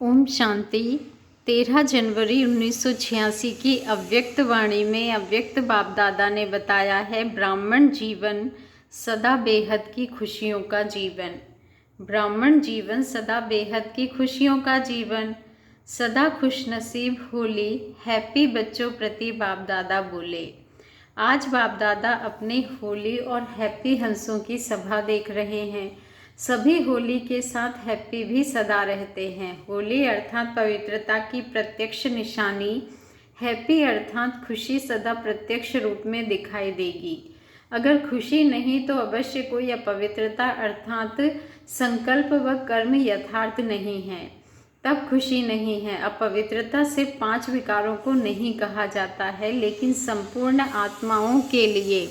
ओम शांति। 13 जनवरी 1986 की अव्यक्त वाणी में अव्यक्त बाप दादा ने बताया है, ब्राह्मण जीवन सदा बेहद की खुशियों का जीवन। ब्राह्मण जीवन सदा बेहद की खुशियों का जीवन। सदा खुश नसीब होली हैप्पी बच्चों प्रति बाप दादा बोले। आज बाप दादा अपने होली और हैप्पी हंसों की सभा देख रहे हैं। सभी होली के साथ हैप्पी भी सदा रहते हैं। होली अर्थात पवित्रता की प्रत्यक्ष निशानी, हैप्पी अर्थात खुशी सदा प्रत्यक्ष रूप में दिखाई देगी। अगर खुशी नहीं तो अवश्य कोई अपवित्रता अर्थात संकल्प व कर्म यथार्थ नहीं है, तब खुशी नहीं है। अपवित्रता से 5 विकारों को नहीं कहा जाता है, लेकिन संपूर्ण आत्माओं के लिए,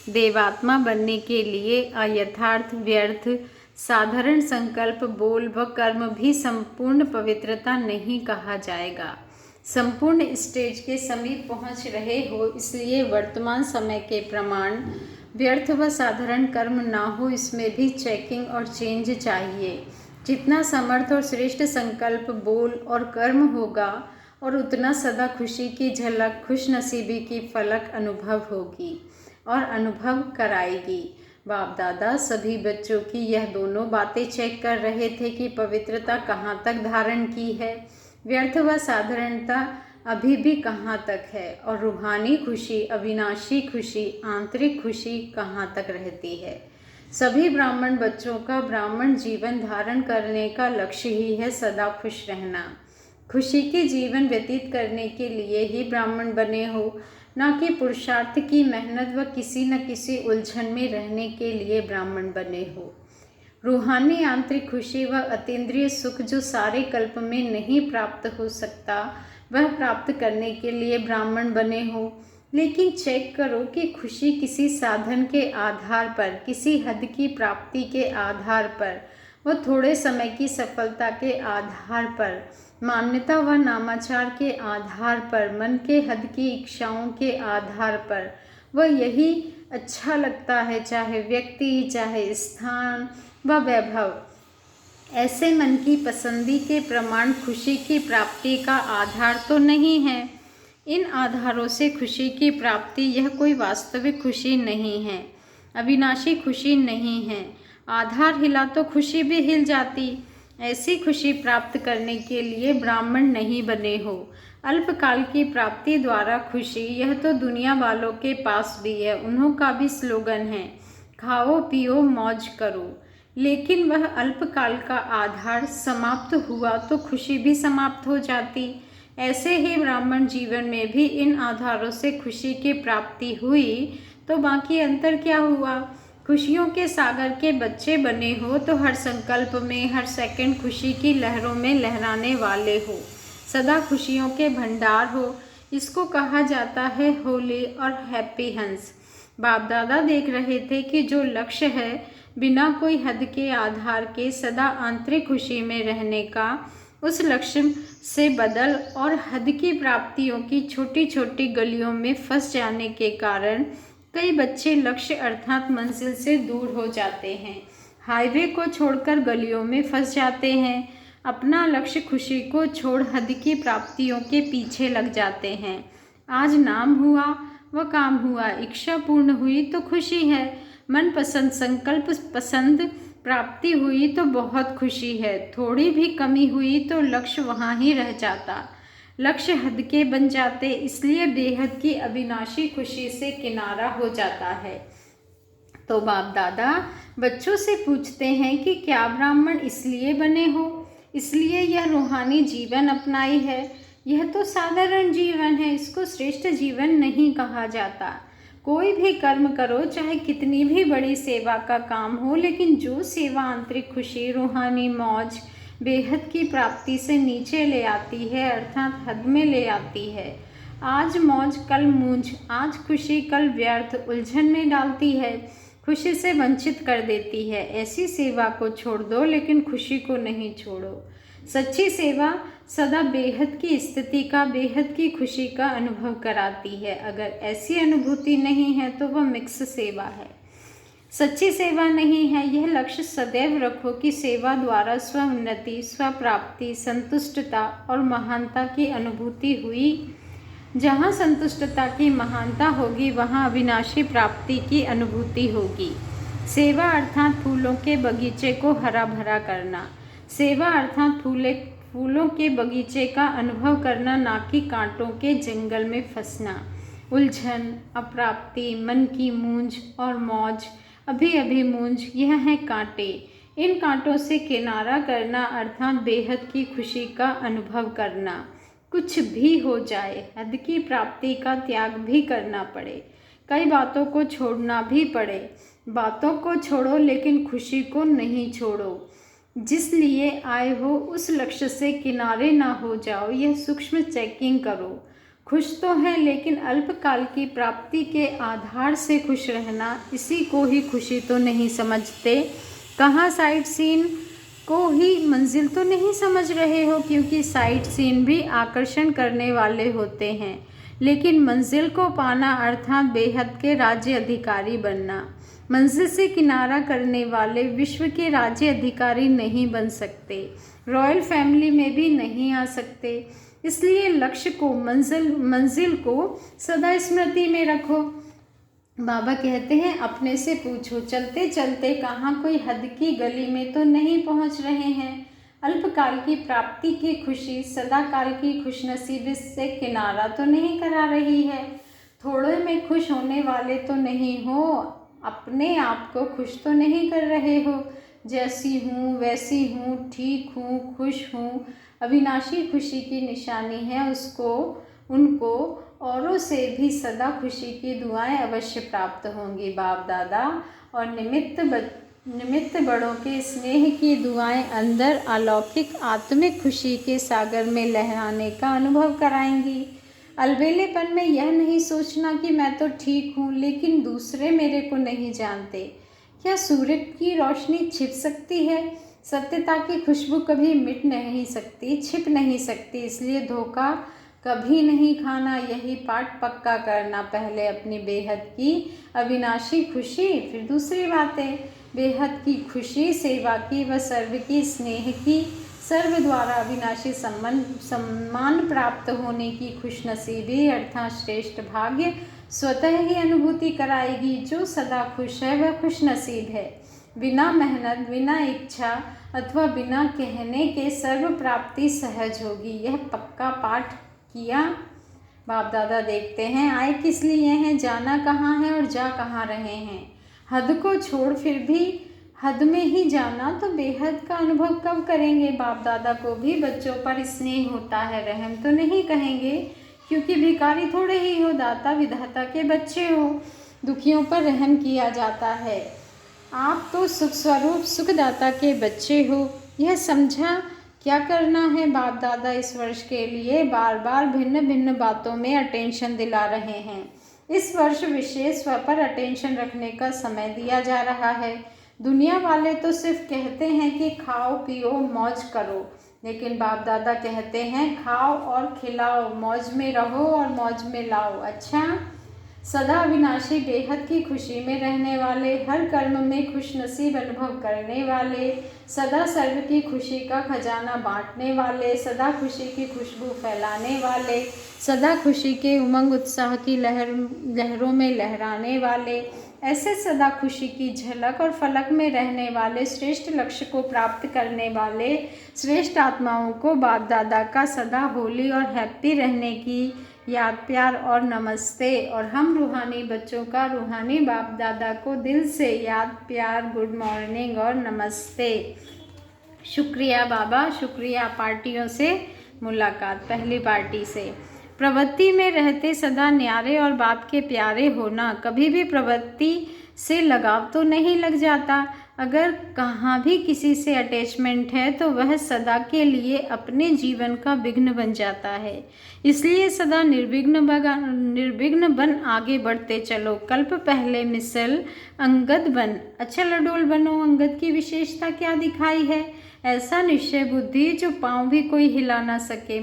देवात्मा बनने के लिए अयथार्थ, व्यर्थ, साधारण संकल्प, बोल व कर्म भी संपूर्ण पवित्रता नहीं कहा जाएगा। संपूर्ण स्टेज के समीप पहुंच रहे हो, इसलिए वर्तमान समय के प्रमाण व्यर्थ व साधारण कर्म ना हो, इसमें भी चेकिंग और चेंज चाहिए। जितना समर्थ और श्रेष्ठ संकल्प, बोल और कर्म होगा और उतना सदा खुशी की झलक, खुश नसीबी की फलक अनुभव होगी और अनुभव कराएगी। बाप दादा सभी बच्चों की यह दोनों बातें चेक कर रहे थे कि पवित्रता कहाँ तक धारण की है, व्यर्थ व साधारणता अभी भी कहाँ तक है, और रूहानी खुशी, अविनाशी खुशी, आंतरिक खुशी कहाँ तक रहती है। सभी ब्राह्मण बच्चों का ब्राह्मण जीवन धारण करने का लक्ष्य ही है सदा खुश रहना। खुशी के जीवन व्यतीत करने के लिए ही ब्राह्मण बने हो, न कि पुरुषार्थ की मेहनत व किसी न किसी उलझन में रहने के लिए ब्राह्मण बने हो। रूहानी आंतरिक खुशी व अतीन्द्रिय सुख जो सारे कल्प में नहीं प्राप्त हो सकता, वह प्राप्त करने के लिए ब्राह्मण बने हो। लेकिन चेक करो कि खुशी किसी साधन के आधार पर, किसी हद की प्राप्ति के आधार पर व थोड़े समय की सफलता के आधार पर, मान्यता व नामाचार के आधार पर, मन के हद की इच्छाओं के आधार पर, वह यही अच्छा लगता है, चाहे व्यक्ति, चाहे स्थान व वैभव। ऐसे मन की पसंदी के प्रमाण खुशी की प्राप्ति का आधार तो नहीं है। इन आधारों से खुशी की प्राप्ति यह कोई वास्तविक खुशी नहीं है, अविनाशी खुशी नहीं है। आधार हिला तो खुशी भी हिल जाती। ऐसी खुशी प्राप्त करने के लिए ब्राह्मण नहीं बने हो। अल्पकाल की प्राप्ति द्वारा खुशी, यह तो दुनिया वालों के पास भी है। उन्हों का भी स्लोगन है, खाओ पियो मौज करो। लेकिन वह अल्पकाल का आधार समाप्त हुआ तो खुशी भी समाप्त हो जाती। ऐसे ही ब्राह्मण जीवन में भी इन आधारों से खुशी की प्राप्ति हुई, तो बाकी अंतर क्या हुआ। खुशियों के सागर के बच्चे बने हो तो हर संकल्प में, हर सेकंड खुशी की लहरों में लहराने वाले हो, सदा खुशियों के भंडार हो। इसको कहा जाता है होली और हैप्पी हंस। बाप दादा देख रहे थे कि जो लक्ष्य है बिना कोई हद के आधार के सदा आंतरिक खुशी में रहने का, उस लक्ष्य से बदल और हद की प्राप्तियों की छोटी छोटी गलियों में फंस जाने के कारण कई बच्चे लक्ष्य अर्थात मंजिल से दूर हो जाते हैं। हाईवे को छोड़कर गलियों में फंस जाते हैं। अपना लक्ष्य खुशी को छोड़ हद की प्राप्तियों के पीछे लग जाते हैं। आज नाम हुआ व काम हुआ, इच्छा पूर्ण हुई तो खुशी है। मन पसंद, संकल्प पसंद प्राप्ति हुई तो बहुत खुशी है। थोड़ी भी कमी हुई तो लक्ष्य वहाँ ही रह जाता, लक्ष्य हद के बन जाते, इसलिए बेहद की अविनाशी खुशी से किनारा हो जाता है। तो बाप दादा बच्चों से पूछते हैं कि क्या ब्राह्मण इसलिए बने हो, इसलिए यह रूहानी जीवन अपनाई है। यह तो साधारण जीवन है, इसको श्रेष्ठ जीवन नहीं कहा जाता। कोई भी कर्म करो, चाहे कितनी भी बड़ी सेवा का काम हो, लेकिन जो सेवा आंतरिक खुशी, रूहानी मौज, बेहद की प्राप्ति से नीचे ले आती है अर्थात हद में ले आती है, आज मौज कल मूंझ, आज खुशी कल व्यर्थ, उलझन में डालती है, खुशी से वंचित कर देती है, ऐसी सेवा को छोड़ दो, लेकिन खुशी को नहीं छोड़ो। सच्ची सेवा सदा बेहद की स्थिति का, बेहद की खुशी का अनुभव कराती है। अगर ऐसी अनुभूति नहीं है तो वह मिक्स सेवा है। सच्ची सेवा नहीं है। यह लक्ष्य सदैव रखो कि सेवा द्वारा स्व उन्नति, स्व प्राप्ति, संतुष्टता और महानता की अनुभूति हुई। जहाँ संतुष्टता की महानता होगी वहाँ अविनाशी प्राप्ति की अनुभूति होगी। सेवा अर्थात फूलों के बगीचे को हरा भरा करना। सेवा अर्थात फूलों के बगीचे का अनुभव करना, ना कि कांटों के जंगल में फंसना। उलझन, अप्राप्ति, मन की मूंज और मौज, अभी अभी मूंज, यह है कांटे। इन कांटों से किनारा करना अर्थात बेहद की खुशी का अनुभव करना। कुछ भी हो जाए, हद की प्राप्ति का त्याग भी करना पड़े, कई बातों को छोड़ना भी पड़े। बातों को छोड़ो लेकिन खुशी को नहीं छोड़ो। जिस लिए आए हो उस लक्ष्य से किनारे ना हो जाओ, यह सूक्ष्म चेकिंग करो। खुश तो है लेकिन अल्पकाल की प्राप्ति के आधार से खुश रहना, इसी को ही खुशी तो नहीं समझते। कहाँ साइट सीन को ही मंजिल तो नहीं समझ रहे हो, क्योंकि साइट सीन भी आकर्षण करने वाले होते हैं, लेकिन मंजिल को पाना अर्थात बेहद के राज्य अधिकारी बनना। मंजिल से किनारा करने वाले विश्व के राज्य अधिकारी नहीं बन सकते, रॉयल फैमिली में भी नहीं आ सकते। इसलिए लक्ष्य को, मंजिल को सदा स्मृति में रखो। बाबा कहते हैं, अपने से पूछो, चलते चलते कहाँ कोई हद की गली में तो नहीं पहुँच रहे हैं। अल्पकाल की प्राप्ति की खुशी सदा काल की खुशनसीबी से किनारा तो नहीं करा रही है। थोड़े में खुश होने वाले तो नहीं हो, अपने आप को खुश तो नहीं कर रहे हो। जैसी हूँ वैसी हूँ, ठीक हूँ, खुश हूँ, अविनाशी खुशी की निशानी है उनको औरों से भी सदा खुशी की दुआएं अवश्य प्राप्त होंगी बाप दादा, और निमित्त बड़ों के स्नेह की दुआएं अंदर अलौकिक आत्मिक खुशी के सागर में लहराने का अनुभव कराएंगी। अलबेलेपन में यह नहीं सोचना कि मैं तो ठीक हूँ लेकिन दूसरे मेरे को नहीं जानते। क्या सूर्य की रोशनी छिप सकती है? सत्यता की खुशबू कभी मिट नहीं सकती, छिप नहीं सकती। इसलिए धोखा कभी नहीं खाना, यही पाठ पक्का करना। पहले अपनी बेहद की अविनाशी खुशी, फिर दूसरी बातें। बेहद की खुशी सेवा की व सर्व की स्नेह की, सर्व द्वारा अविनाशी सम्मान प्राप्त होने की खुशनसीबी अर्थात श्रेष्ठ भाग्य स्वतः ही अनुभूति कराएगी। जो सदा खुश है वह खुशनसीब है। बिना मेहनत, बिना इच्छा अथवा बिना कहने के सर्व प्राप्ति सहज होगी। यह पक्का पाठ किया। बाप दादा देखते हैं, आए किस लिए हैं, जाना कहाँ है और जा कहाँ रहे हैं। हद को छोड़ फिर भी हद में ही जाना, तो बेहद का अनुभव कब करेंगे। बाप दादा को भी बच्चों पर स्नेह होता है, रहम तो नहीं कहेंगे, क्योंकि भिखारी थोड़े ही हो, दाता विधाता के बच्चे हो, दुखियों पर रहम किया जाता है। आप तो सुख स्वरूप सुखदाता के बच्चे हो। यह समझा क्या करना है। बाप दादा इस वर्ष के लिए बार बार भिन्न भिन्न बातों में अटेंशन दिला रहे हैं। इस वर्ष विशेष स्व पर अटेंशन रखने का समय दिया जा रहा है। दुनिया वाले तो सिर्फ कहते हैं कि खाओ पियो मौज करो, लेकिन बाप दादा कहते हैं खाओ और खिलाओ, मौज में रहो और मौज में लाओ। अच्छा, सदा अविनाशी बेहद की खुशी में रहने वाले, हर कर्म में खुश नसीब अनुभव करने वाले, सदा सर्व की खुशी का खजाना बांटने वाले, सदा खुशी की खुशबू फैलाने वाले, सदा खुशी के उमंग उत्साह की लहरों में लहराने वाले, ऐसे सदा खुशी की झलक और फलक में रहने वाले, श्रेष्ठ लक्ष्य को प्राप्त करने वाले श्रेष्ठ आत्माओं को बाप दादा का सदा होली और हैप्पी रहने की याद प्यार और नमस्ते। और हम रूहानी बच्चों का रूहानी बाप दादा को दिल से याद प्यार, गुड मॉर्निंग और नमस्ते। शुक्रिया बाबा, शुक्रिया पार्टियों से मुलाकात, पहली पार्टी से। प्रवृत्ति में रहते सदा न्यारे और बाप के प्यारे होना, कभी भी प्रवृत्ति से लगाव तो नहीं लग जाता। अगर कहाँ भी किसी से अटैचमेंट है तो वह सदा के लिए अपने जीवन का विघ्न बन जाता है। इसलिए सदा निर्विघ्न बन आगे बढ़ते चलो। कल्प पहले मिसल अंगद बन, अचल अडोल बनो। अंगद की विशेषता क्या दिखाई है? ऐसा निश्चय बुद्धि जो पाँव भी कोई हिला ना सके।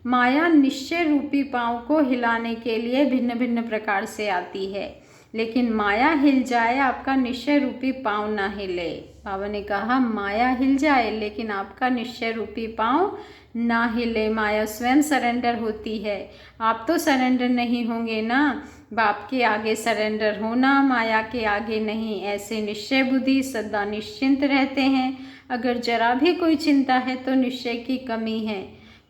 माया निश्चय रूपी पाँव को हिलाने के लिए भिन्न भिन्न प्रकार से आती है। लेकिन माया हिल जाए, आपका निश्चय रूपी पाँव ना हिले। बाबा ने कहा माया हिल जाए लेकिन आपका निश्चय रूपी पाँव ना हिले। माया स्वयं सरेंडर होती है, आप तो सरेंडर नहीं होंगे ना। बाप के आगे सरेंडर होना, माया के आगे नहीं। ऐसे निश्चय बुद्धि सदा निश्चिंत रहते हैं। अगर जरा भी कोई चिंता है तो निश्चय की कमी है।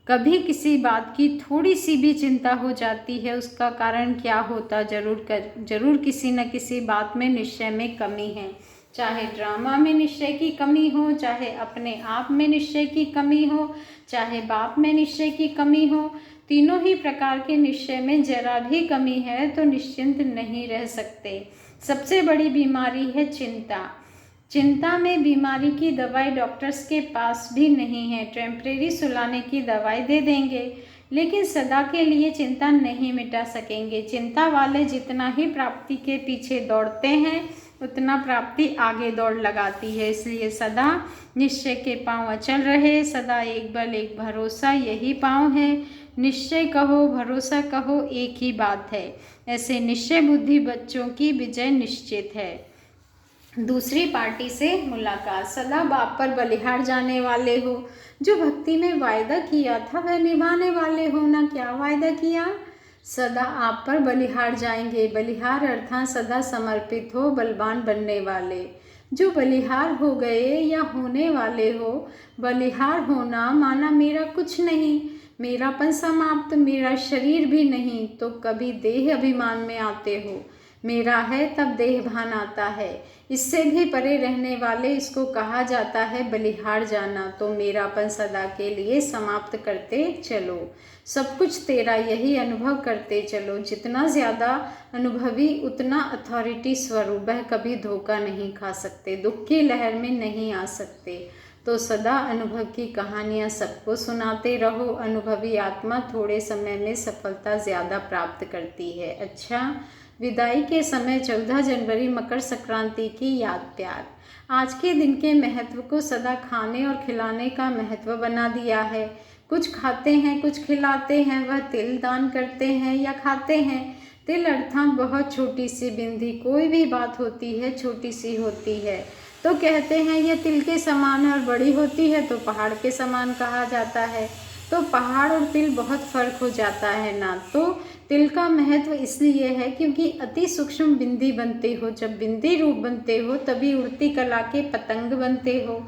कभी किसी बात की थोड़ी सी भी चिंता हो जाती है, उसका कारण क्या होता, जरूर किसी न किसी बात में निश्चय में कमी है। चाहे ड्रामा में निश्चय की कमी हो, चाहे अपने आप में निश्चय की कमी हो, चाहे बाप में निश्चय की कमी हो, तीनों ही प्रकार के निश्चय में जरा भी कमी है तो निश्चिंत नहीं रह सकते। सबसे बड़ी बीमारी है चिंता। चिंता में बीमारी की दवाई डॉक्टर्स के पास भी नहीं है। टेम्परेरी सुलाने की दवाई दे देंगे लेकिन सदा के लिए चिंता नहीं मिटा सकेंगे। चिंता वाले जितना ही प्राप्ति के पीछे दौड़ते हैं उतना प्राप्ति आगे दौड़ लगाती है। इसलिए सदा निश्चय के पांव अचल रहे, सदा एक बल एक भरोसा, यही पांव है। निश्चय कहो भरोसा कहो एक ही बात है। ऐसे निश्चय बुद्धि बच्चों की विजय निश्चित है। दूसरी पार्टी से मुलाकात। सदा बाप पर बलिहार जाने वाले हो, जो भक्ति में वायदा किया था वह निभाने वाले हो ना। क्या वायदा किया? सदा आप पर बलिहार जाएंगे। बलिहार अर्थात सदा समर्पित हो, बलवान बनने वाले। जो बलिहार हो गए या होने वाले हो, बलिहार होना माना मेरा कुछ नहीं, मेरापन समाप्त, मेरा शरीर भी नहीं, तो कभी देह अभिमान में आते हो। मेरा है तब देह भान आता है। इससे भी परे रहने वाले, इसको कहा जाता है बलिहार जाना। तो मेरापन सदा के लिए समाप्त करते चलो। सब कुछ तेरा, यही अनुभव करते चलो। जितना ज़्यादा अनुभवी उतना अथॉरिटी स्वरूप, वह कभी धोखा नहीं खा सकते, दुख की लहर में नहीं आ सकते। तो सदा अनुभव की कहानियाँ सबको सुनाते रहो। अनुभवी आत्मा थोड़े समय में सफलता ज़्यादा प्राप्त करती है। अच्छा, विदाई के समय 14 जनवरी मकर संक्रांति की याद प्यार। आज के दिन के महत्व को सदा खाने और खिलाने का महत्व बना दिया है। कुछ खाते हैं, कुछ खिलाते हैं। वह तिल दान करते हैं या खाते हैं। तिल अर्थात बहुत छोटी सी बिंदी। कोई भी बात होती है छोटी सी होती है तो कहते हैं यह तिल के समान है, और बड़ी होती है तो पहाड़ के समान कहा जाता है। तो पहाड़ और तिल बहुत फर्क हो जाता है ना। तो तिल का महत्व इसलिए है क्योंकि अति सूक्ष्म बिंदी बनते हो। जब बिंदी रूप बनते हो तभी उड़ती कला के पतंग बनते हो।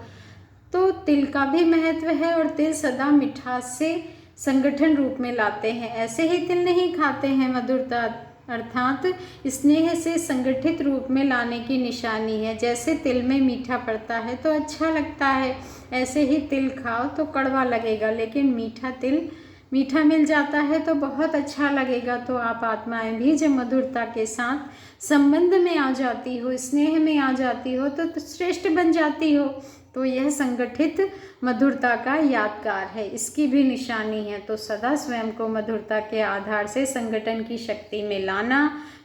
तो तिल का भी महत्व है। और तिल सदा मिठास से संगठन रूप में लाते हैं। ऐसे ही तिल नहीं खाते हैं। मधुरता अर्थात स्नेह से संगठित रूप में लाने की निशानी है। जैसे तिल में मीठा पड़ता है तो अच्छा लगता है, ऐसे ही तिल खाओ तो कड़वा लगेगा, लेकिन मीठा तिल मीठा मिल जाता है तो बहुत अच्छा लगेगा। तो आप आत्माएं भी जब मधुरता के साथ संबंध में आ जाती हो, स्नेह में आ जाती हो तो श्रेष्ठ बन जाती हो। तो यह संगठित मधुरता का यादगार है, इसकी भी निशानी है। तो सदा स्वयं को मधुरता के आधार से संगठन की शक्ति में लाना,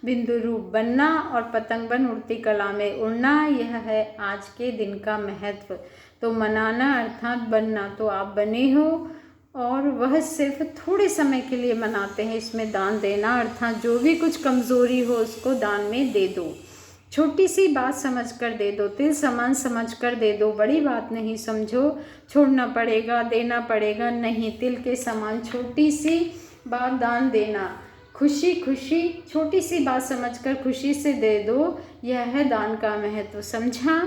बिंदु रूप बनना और पतंग बन उड़ती कला में उड़ना, यह है आज के दिन का महत्व। तो मनाना अर्थात बनना, तो आप बने हो और वह सिर्फ थोड़े समय के लिए मनाते हैं। इसमें दान देना अर्थात जो भी कुछ कमज़ोरी हो उसको दान में दे दो। छोटी सी बात समझ कर दे दो, तिल समान समझ कर दे दो। बड़ी बात नहीं समझो, छोड़ना पड़ेगा, देना पड़ेगा, नहीं, तिल के समान छोटी सी बात दान देना। खुशी खुशी छोटी सी बात समझकर खुशी से दे दो, यह है दान का महत्व। समझा?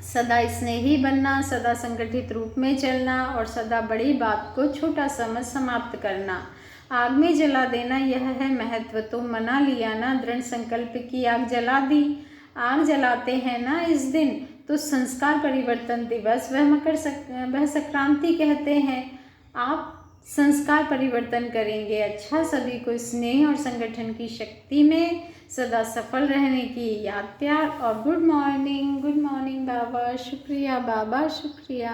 सदा स्नेही बनना, सदा संगठित रूप में चलना और सदा बड़ी बात को छोटा समझ समाप्त करना। आग में जला देना, यह है महत्व। तो मना लिया ना, दृढ़ संकल्प की आग जला दी। आग जलाते हैं ना इस दिन, तो संस्कार परिवर्तन दिवस वह संक्रांति कहते हैं। आप संस्कार परिवर्तन करेंगे। अच्छा, सभी को स्नेह और संगठन की शक्ति में सदा सफल रहने की याद प्यार। और गुड मॉर्निंग बाबा, शुक्रिया बाबा, शुक्रिया।